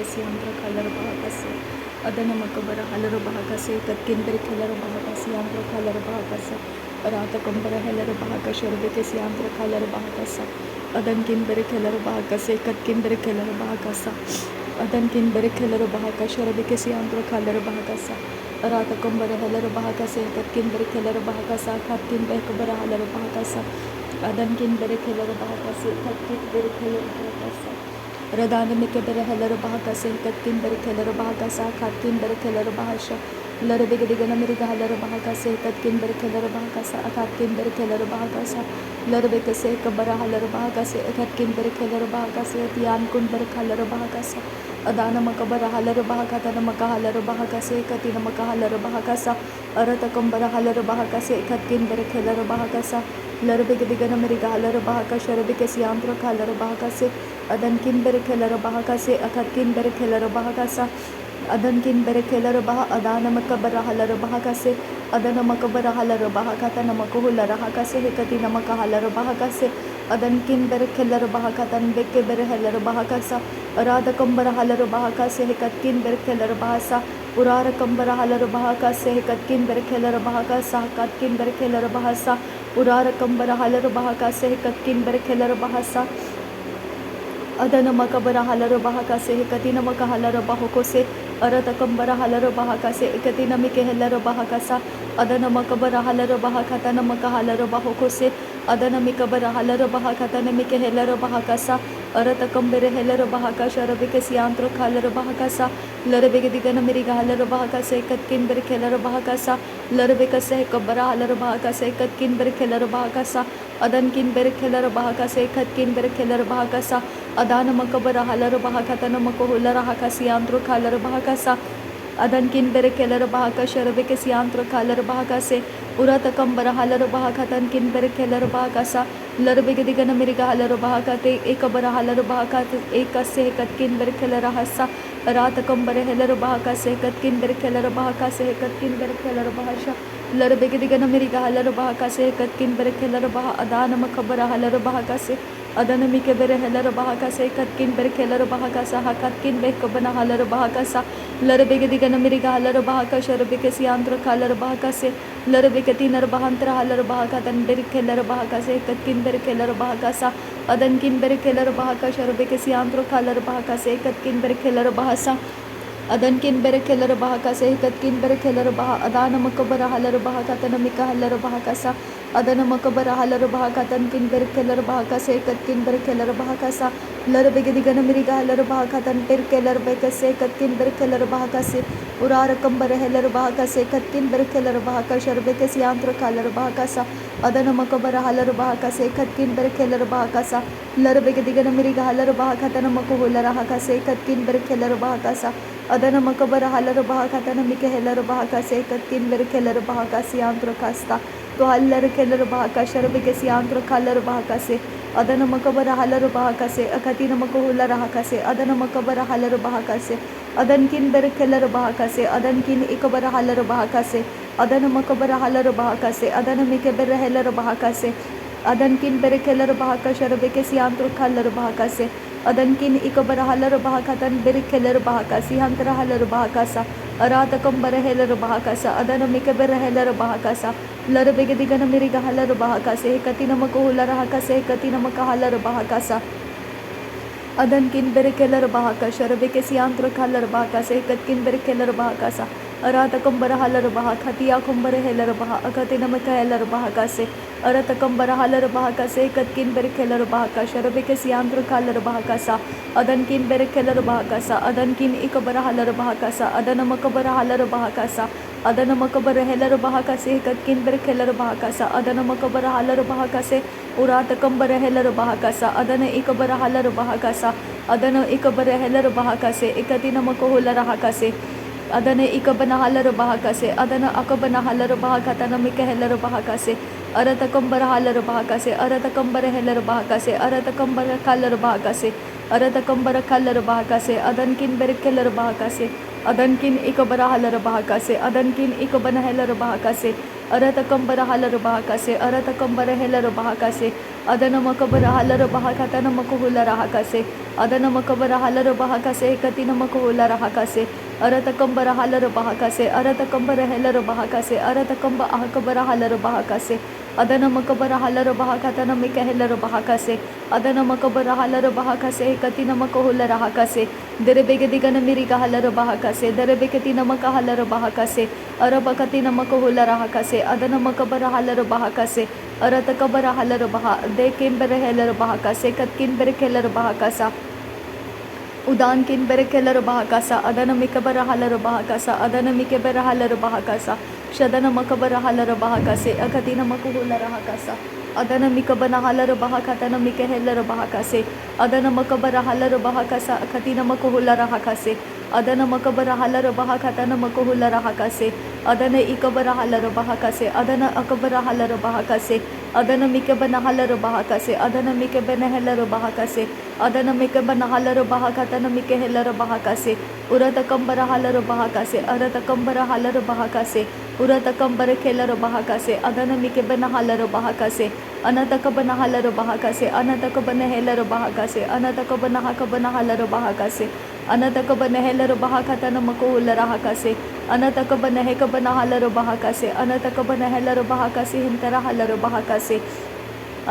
Siandra Color Bahakase, Adana Makabara Halar Bahakase, Katkinberg Color Bahakasi, Andra Color Bahakasa, Rata Kumbara Heller Bahaka Sherbeke Siandra Color Bahakasa, Adan Kinberg Heller Bahakase, Katkinberg Heller Bahakasa, Adan Kinberg Heller Bahaka Sherbeke Siandra Color Bahakasa, Rata Kumbara Heller Bahakase, Katkinberg Heller Bahakasa, Katkinberg Bara Halar Bahakasa, Adan Kinberg Heller Bahakase, Katkinberg Heller Bahakasa. Radana Mikabera Heller Bahakase, Katkinberg Heller Bahakasa, Katkinberg Heller Bahasha, Larabigana Mirga Heller Bahakase, Katkinberg Heller Bahakasa, Katkinberg Heller Bahakasa, Larabekase, Kabara Heller Bahakase, Katkinberg Heller Bahakase, Tian Kunberg Heller Bahakasa, Adana Makabara Heller Bahakata Maka Heller Bahakase, Katina Maka Heller Bahakasa, Arata Kumbara Heller Bahakase, Katkinberg Heller Bahakasa, Larabigana Mirga Heller Bahakasha, Rabikasi Andra Heller Bahakase, Adan Kinberg Heller Bahakase, Akatkinberg Heller Bahakasa, Adan Kinberg Heller Bah, Adana Makabara Heller Bahakase, Adana Makabara Heller Bahakata Namakuhula Rahakase, Hekatina Maka Heller Bahakase, Adan Kinberg Heller Bahakatan Bekeber Heller Bahakasa, Radha Kumbara Heller Bahakase, Hekatkinberg Heller Bahasa, Urara Kumbara Heller Bahakase, Hekatkinberg Heller Bahakasa, Katkinberg Heller Bahasa, Urara Kumbara Heller Bahakase, Hekatkinberg Heller Bahasa, Adana Makabara Halar Bahakase, Katina Maka Halar Bahokose, Arata Kambara Halar Bahakase, Katina Mike Heller Bahakasa, Adana Makabara Halar Bahakatana Maka Halar Bahokose, Adana Mikabara Halar Bahakatana Mike Heller Bahakasa, Arata Kambere Heller Bahakasha, Rabikasi Antro Halar Bahakasa, Larabigadana Miriga Halar Bahakase, Katkinberg Heller Bahakasa, Larabikase, Kabara Halar Bahakase, Katkinberg Heller Bahakasa, Adan Kinberg Heller Bahakase, Katkinberg Heller Bahakasa, Adana Makabara Halar Bahakatana Makohula Rahakasi Andro Kalar Bahakasa, Adan Kinberg Heller Bahakasha, Rabikasi Antro Kalar Bahakase, Urata Kambara Halar Bahakatan Kinberg Heller Bahakasa, Larbigadigana Miriga Halar Bahakate, Ekabara Halar Bahakate, Ekase, Katkinberg Heller Hasa, Rata Kambara Heller Bahakase, Katkinberg Heller Bahakase, Katkinberg Heller Bahasha, Larbigadigana Miriga Halar Bahakase, Katkinberg Heller Bah, Adana Makabara Halar Bahakase, Adana Mikabere Heller Bahakase, Katkinberg Heller Bahakasa, Hakatkinberg Kabana Halar Bahakasa, Larbigadigana Miriga Halar Bahakasha, Rabikasi Andra Kalar Bahakase, Larabikatina Bahantra Halar Bahakatan Berk Heller Bahakase, Katkinberg Heller Bahakasa, Adan Kinberg Heller Bahakasha, Rabikasi Andro Kalar Bahakase, Katkinberg Heller Bahasa, Adan Kinberg Heller Bahakase, Katkinberg Heller Bah, Adana Makabara Halar Bahakatana Mika Heller Bahakasa, Adana Makabara Halar Bahakatan Kinberg Heller Bahakase, Katkinberg Heller Bahakasa, Larabigadigana Miriga Heller Bahakatan Berk Heller Bekase, Katkinberg Heller Bahakase, Urara Kambara Heller Bahakase, Katkinberg Heller Bahakasha, Bekasi Andra Kalar Bahakasa, Adana Makabara Halar Bahakase, Katkinberg Heller Bahakasa, Larabigadigana Miriga Halar Bahakatana Makuhula Rahakase, Katkinberg Heller Bahakasa, Adana Makabara Halar Bahakatana Mika Heller Bahakase, Katkinberg Heller Bahakasi Andra Kasta, to Haller Keller Bahakasha, Bekasi Andra Kalar Bahakase, Adana Makabara Halar Bahakase, Akatina Makuhula Rahakase, Adana Makabara Halar Bahakase, Adan Kinberg Heller Bahakase, Adan Kin Ikabara Halar Bahakase, Adana Makabara Halar Bahakase, Adana Mikabara Heller Bahakase, Adan Kinberg Heller Bahakasha, Bekasi Andra Kalar Bahakase, Adan Kin Ikabara Halar Bahakatan Berk Heller Bahakasi, Hantra Halar Bahakasa, Arata Kambara Heller Bahakasa, Adana Mikabara Heller Bahakasa, Larabigadigana Miriga Halar Bahakase, Katina Makuhula Rahakase, Katina Makahalar Bahakasa, Adan Kinberg Heller Bahakasha, Rabikasi Andra Kalar Bahakase, Katkinberg Heller Bahakasa, Arata Kambara Halar Bahakatia Kumbara Heller Bah, Akatina Maka Heller Bahakase, Arata Kambara Halar Bahakase, Katkinberg Heller Bahakasha, Rabikasi Andra Kalar Bahakasa, Adan Kinberg Heller Bahakasa, Adan Kin Ikabara Halar Bahakasa, Adana Makabara Halar Bahakasa, Adana Makabara Heller Bahakase, Katkinberg Heller Bahakasa, Adana Makabara Halar Bahakase, Urata Kambara Heller Bahakasa, Adana Ikabara Halar Bahakasa, Adana Ikabara Heller Bahakase, Ikatina Makohula Rahakase, Adana Ikabana Halar Bahakase, Adana Akabana Halar Bahakatana Mika Heller Bahakase, Arata Kambara Halar Bahakase, Arata Kambara Heller Bahakase, Arata Kambara Kalar Bahakase, Arata Kambara Kalar Bahakase, Adan Kinberg Keller Bahakase, Adankin ikabara halara bahakase, adankin ikabana helara bahakase, aratакамбара halara bahakase, aratакамбара helara bahakase, adanamakabara halara bahakatana makuhulara hakase, adanamakabara halara bahakase, katina makuhulara hakase, aratакамбара halara bahakase, aratакамбара helara bahakase, aratакамба ahakabara halara bahakase, adanamakabara halara bahakatana mikahelara bahakase, adanamakabara halara bahakase, katina makuhulara hakase, derebegedigan miriga halara bahakase, derebeketina makahalara bahakase, arabakatina makuhulara hakase, adanamakabara halara bahakase, aratakabara halara baha, dekembere helara bahakase, katkin berekelara bahakasa, उदान किन बेरे Keller बहाकासा अदन मिकबर hauler बहाकासा अदन मिकेबर हालर बहाकासा शदन मकबर हालर बहाकासे अकतिन मकुहुलर हाकासा अदन मिकबन हालर बहाकातन मिकेहेलर बहाकासे अदन मकबर हालर बहाकासा अकतिन मकुहुलर हाकासे अदन मकबर हालर बहाकातन मकुहुलर हाकासे अदन इकबर हालर बहाकासे अदन अकबर हालर बहाकासे अदन मिकबन हालर बहाकासे अदन मिकबन हेलर बहाकासे अदन मिकबन हालर बहाकातन मिकेहेलर बहाकासे उरतकंबर हालर बहाकासे अरतकंबर हालर बहाकासे उरतकंबर खेलर बहाकासे अदन मिकबन हालर बहाकासे अनतकबन हालर बहाकासे अनतकबन हेलर बहाकासे अनतकबन हाकबन हालर बहाकासे अनतकबन हेलर बहाकातन मकुहुलर हाकासे अनतकबन हेकबन हालर बहाकासे अनतकबन हेलर बहाकासे हिंतर हालर बहाकासे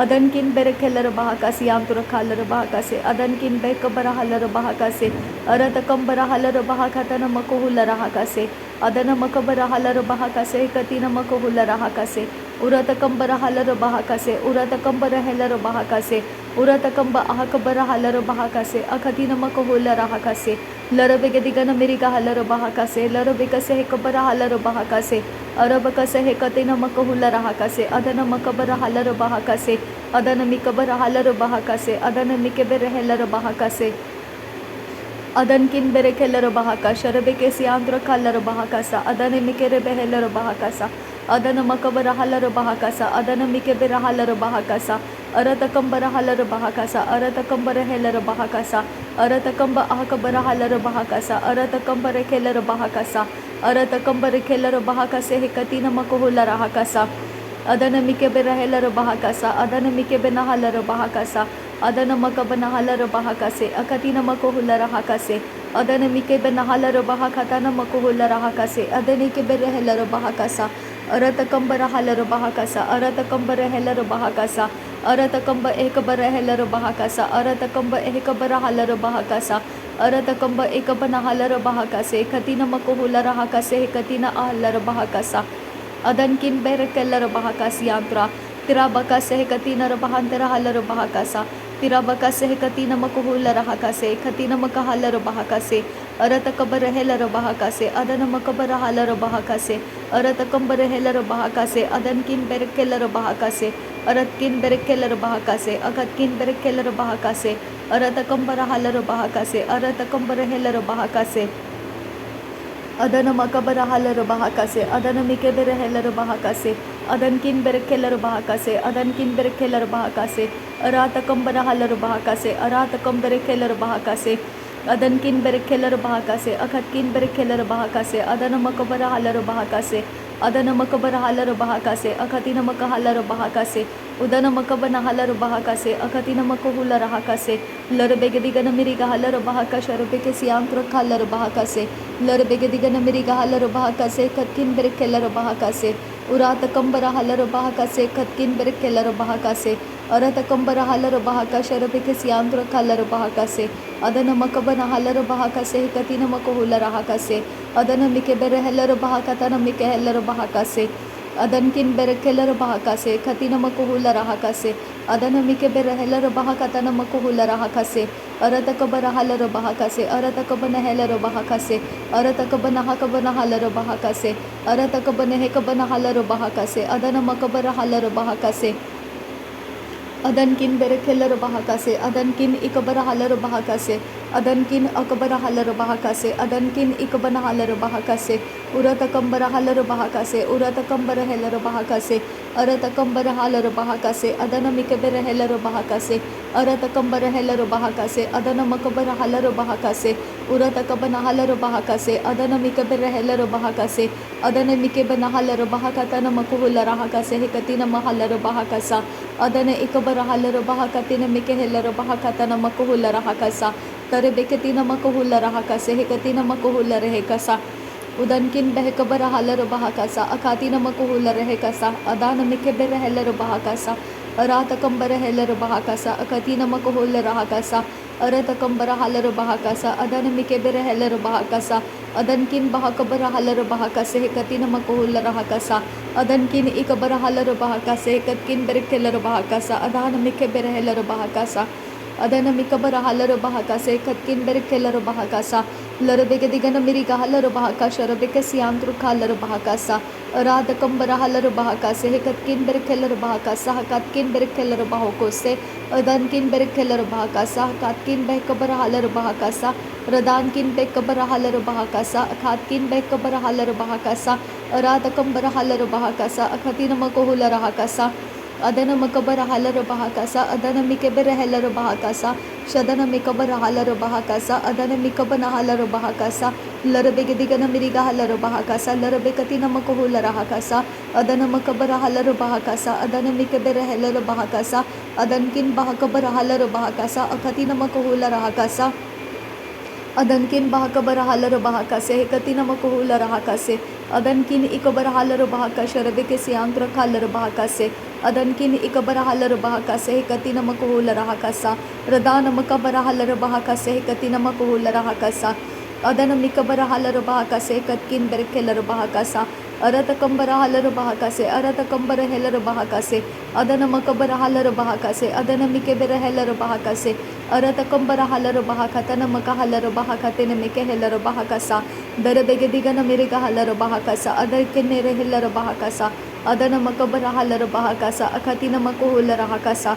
अदनकिन बेरकेलर बहाकासे यांतुर खालर बहाकासे अदनकिन बेकबर हालर बहाकासे अरतकंबर हालर बहाकातन मकुहुलर हाकासे अदन मकबर हालर बहाकासे कतिन मकुहुलर हाकासे उरतकंबर हालर बहाकासे उरतकंबर हेलर बहाकासे उरतकंब अहकबर हालर बहाकासे अखतिन मकुहुलर हाकासे लरबेगदिगन मिरिगा हालर बहाकासे लरबेकसे हेकबर हालर बहाकासे अरबकसे हेकतिन मकुहुलर हाकासे अदन मकबर हालर बहाकासे अदन मिकबर हालर बहाकासे अदन मिकेबर हेलर बहाकासे अदन किन बेरे केलर बहाका शरबे के सियांद्र खालर बहाकासा अदन मिकेरे बेहेलर बहाकासा अदन मकबर हालर बहाकासा अदन मिकेबर हालर बहाकासा अरतकंबर हालर बहाकासा अरतकंबर हेलर बहाकासा अरतकंब अहकबर हालर बहाकासा अरतकंबर केलर बहाकासा अरतकंबर केलर बहाकासे हे कतिन मकुहुलर हाकासा अदन मिकेबर हेलर बहाकासा अदन मिकेबन हालर बहाकासा अदन मकबन हालर बहाकासे अकतिन मकुहुलर हाकासे अदन मिकेबन हालर बहाकातन मकुहुलर हाकासे अदन केबर हेलर बहाकासा अरतकंबर हालर बहाकासा अरतकंबर हेलर बहाकासा अरतकंब एकबर हेलर बहाकासा अरतकंब एकबर हालर बहाकासा अरतकंब एकबन हालर बहाकासे कतिन मकुहुलर हाकासे कतिन आहलर बहाकासा अदनकिन बेर केलर बहाकास यांत्रा तिराबका सह कतिनर बहांतर हालर बहाकासा तिराबका सह कतिन मकुहुलर हाकासे कतिन मकहालर बहाकासे अरतकबर हेलर बहाकासे अदन मकबर हालर बहाकासे अरतकंबर हेलर बहाकासे अदनकिन बेर केलर बहाकासे अरतकिन बेर केलर बहाकासे अकतकिन बेर केलर बहाकासे अरतकंबर हालर बहाकासे अरतकंबर हेलर बहाकासे अदन मकबर हालर बहाकासे अदन मिकेबर हेलर बहाकासे अदनकिन बेर केलर बहाकासे अदनकिन बेर केलर बहाकासे अरातकंबर हालर बहाकासे अरातकंबर केलर बहाकासे अदनकिन बेर केलर बहाकासे अखतकिन बेर केलर बहाकासे अदन मकबर हालर बहाकासे अदन मकबर हालर बहाकासे अखतिन मक हालर बहाकासे उदन मकबन हालर बहाकासे अखतिन मकुहुलर हाकासे लरबेगदिगन मिरिगा हालर बहाका शरबेके सियांत्र खालर बहाकासे लरबेगदिगन मिरिगा हालर बहाकासे कतकिन बेर केलर बहाकासे उरातकंबर हालर बहाकासे कतकिन बेर केलर बहाकासे अरतकंबर हालर बहाका शरबेके सियांत्र खालर बहाकासे अदन मकबन हालर बहाकासे कतिन मकुहुलर हाकासे अदन मिकेबर हेलर बहाकातन मिकेहेलर बहाकासे अदनकिन बेर केलर बहाकासे कतिन मकुहुलर हाकासे अदन मिकेबर हेलर बहाकातन मकुहुलर हाकासे अरतकबर हालर बहाकासे अरतकबन हेलर बहाकासे अरतकबन हाकबन हालर बहाकासे अरतकबन हेकबन हालर बहाकासे अदन मकबर हालर बहाकासे अदनकिन बेर केलर बहाकासे अदनकिन इकबर हालर बहाकासे अदनकिन अकबर हालर बहाकासे अदनकिन इकबन हालर बहाकासे उरतकंबर हालर बहाकासे उरतकंबर हेलर बहाकासे अरतकंबर हालर बहाकासे अदन मिकबर हेलर बहाकासे अरतकंबर हेलर बहाकासे अदन मकबर हालर बहाकासे Uratakabana halaro bahakase, Adana mikabere helaro bahakase, Adana mikebana halaro bahakatana makuhula rahakase, Hekatina mahalaro bahakasa, Adana ikabara halaro bahakatina mikehelaro bahakatana makuhula rahakasa, Tarebeketina makuhula rahakase, Hekatina makuhula rehekasa, Udankin behekabara halaro bahakasa, Akatina makuhula rehekasa, Adana mikebere helaro bahakasa, Aratakambara helaro bahakasa, Akatina makuhula rahakasa, Aratakambara halaro bahakasa, Adana mikebere helaro bahakasa, Adankin bahakabara halaro bahakase, Hekatina makuhula rahakasa, Adankin ikabara halaro bahakase, Hekatkin berekelaro bahakasa, Adana mikebere helaro bahakasa, Adana mikabara halaro bahakase, Katkin berekelaro bahakasa, Larabegadigana miriga halaro bahakasha, Rabekasiantru kalaro bahakasa, Radakambara halaro bahakase, Hekatkin berekelaro bahakasa, Hakatkin berekelaro bahokose, Adankin berekelaro bahakasa, Hakatkin bekabara halaro bahakasa, Radankin bekabara halaro bahakasa, Akatkin bekabara halaro bahakasa, Radakambara halaro bahakasa, Akatina makohula rahakasa, Adana makabara halaro bahakasa, Adana mikebere helaro bahakasa, Shadana mikabara halaro bahakasa, Adana mikabana halaro bahakasa, Larabegadigana miriga halaro bahakasa, Larabekatina makohula rahakasa, Adana makabara halaro bahakasa, Adana mikebere helaro bahakasa, Adankin bahakabara halaro bahakasa, Akatina makohula rahakasa, Adankin bahakabara halaro bahakase, Hekatina makuhula rahakase, Adankin ikabara halaro bahakasha, Rabekesi antra halaro bahakase, Adankin ikabara halaro bahakase, Hekatina makuhula rahakasa, Radana makabara halaro bahakase, Hekatina makuhula rahakasa, Adana mikabara halaro bahakase, Katkin berekelaro bahakasa, Aratakambara halaro bahakase, Aratakambara helaro bahakase, Adana makabara halaro bahakase, Adana mikebere helaro bahakase, Aratakambara halaro bahakatana makahalaro bahakatene mike helaro bahakasa, Darabegadigana miriga halaro bahakasa, Adarkenere helaro bahakasa, Adana makabara halaro bahakasa, Akatina makuhula rahakasa,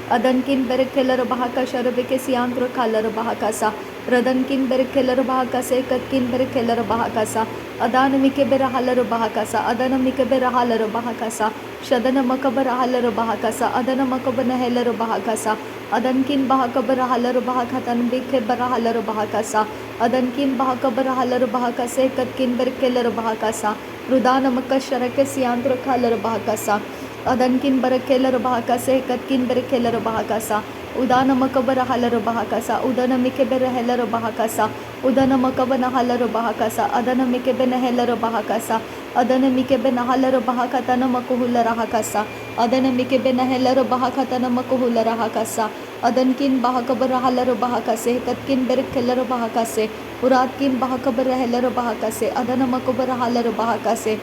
Adankin berekelaro bahakasha, Rabekesi antro kalaro bahakasa, Radankin berekelaro bahakase, Katkin berekelaro bahakasa, Adana mikebera halaro bahakasa, Adana mikebera halaro bahakasa, Shadana makabara halaro bahakasa, Adana makabana helaro bahakasa, Adankin bahakabara halaro bahakatan bikebara halaro bahakasa, Adankin bahakabara halaro bahakase, Katkin berekelaro bahakasa, Rudana makasharake siantro kalaro bahakasa, Adankin berekelaro bahakase, Katkin berekelaro bahakasa, Udana makabara halaro bahakasa, Udana mikebera helaro bahakasa, Udana makabana halaro bahakasa, Adana mikebena helaro bahakasa, Adana mikebena halaro bahakatana makuhula rahakasa, Adana mikebena helaro bahakatana makuhula rahakasa, Adankin bahakabara halaro bahakase, Katkin berekelaro bahakase, Uratkin bahakabara helaro bahakase, Adana makabara halaro bahakase,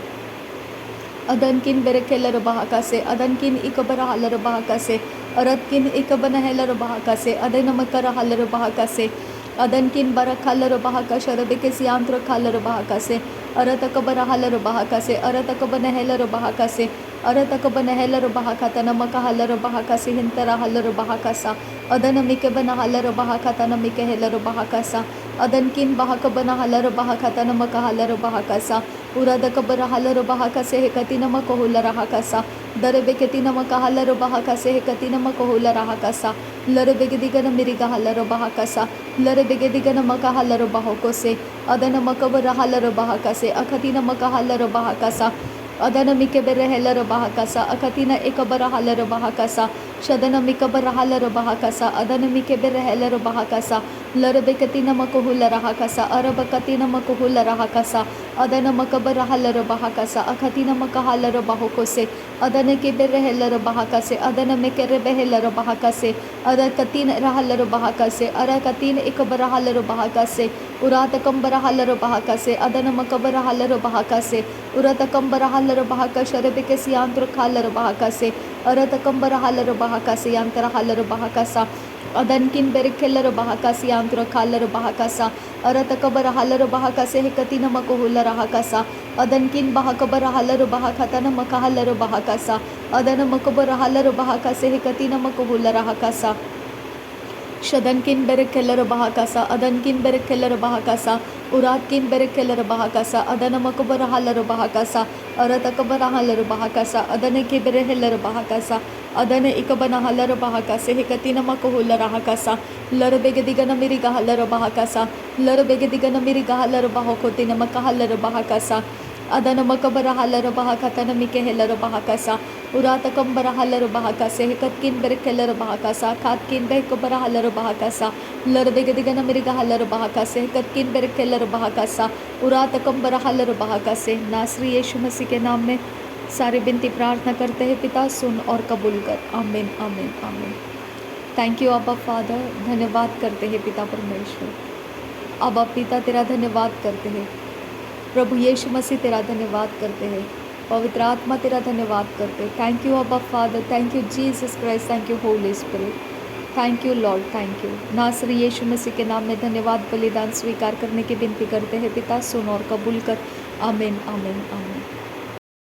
Adankin berekelaro bahakase, Adankin ikabara halaro bahakase, Aratkin ikabana helaro bahakase, Adana makara halaro bahakase, Adankin barak halaro bahakasha, Rabekesi antro halaro bahakase, Aratakabara halaro bahakase, Aratakabana helaro bahakase, Aratakabana helaro bahakatana makahalaro bahakase, Hintara halaro bahakasa, Adana mikebana halaro bahakatana mike helaro bahakasa, Adankin bahakabana halaro bahakatana makahalaro bahakasa, Uradakabara halaro bahakase, Hekatina makohula rahakasa, Darebeketina makahalaro bahakase, Hekatina makohula rahakasa, Larabegadigana miriga halaro bahakasa, Larabegadigana makahalaro bahokose, Adana makabara halaro bahakase, Akatina makahalaro bahakasa, Adana mikebere helaro bahakasa, Akatina ekabara halaro bahakasa, Shadana mikabara halaro bahakasa, Adana mikebere helaro bahakasa, Larabekatina makuhula rahakasa, Arabakatina makuhula rahakasa, Adana makabara halaro bahakasa, Akatina makahalaro bahokose, Adana kebere helaro bahakase, Adana mekerebe helaro bahakase, Arakatina rahalaro bahakase, Arakatina ekabara halaro bahakase, Uratakambara halaro bahakase, Adana makabara halaro bahakase, Uratakambara halaro bahakasha, Rebekesi antro halaro bahakase, Aratakambara halaro bahakase, Yantara halaro bahakasa, Adankin berekelaro bahakasi antro kalaro bahakasa, Aratakabara halaro bahakase, Hekatina makuhula rahakasa, Adankin bahakabara halaro bahakatana makahalaro bahakasa, Adana makabara halaro bahakase, Hekatina makuhula rahakasa, Shadankin berekelaro bahakasa, Adankin berekelaro bahakasa, Uratkin berekelaro bahakasa, Adana makabara halaro bahakasa, Aratakabara halaro bahakasa, Adana kibere helaro bahakasa, अदन इक बना huller बहाकासे हे कतिन मको लराहकासा लर बेगे दिगन मेरी गहलर बहाकासा लर बेगे दिगन मेरी गहलर बहाकोतिन मकहलर बहाकासा अदन मकबर huller बहाकतन मिके हेलर बहाकासा उरात कंबर huller बहाकासे हे कतकिन बेर केलर बहाकासा खातकिन बेकबर हलर बहाकासा लर बेगे दिगन मेरी गहलर बहाकासे हे कतकिन बेर केलर बहाकासा उरात कंबर हलर बहाकासे। नासरी यीशु मसीह के नाम में सारी बिनती प्रार्थना करते हैं पिता, सुन और कबूल कर। आमीन आमीन आमीन। थैंक यू अब्बा फादर, धन्यवाद करते हैं पिता परमेश्वर। अब्बा पिता तेरा धन्यवाद करते हैं, प्रभु यीशु मसीह तेरा धन्यवाद करते हैं, पवित्र आत्मा तेरा धन्यवाद करते हैं। थैंक यू अब्बा father, thank you Jesus Christ, thank you Holy spirit, thank you Lord, thank you. नासरी यीशु मसीह के नाम में धन्यवाद बलिदान स्वीकार करने की विनती करते हैं पिता, सुन और कबूल कर। आमीन आमीन आमीन।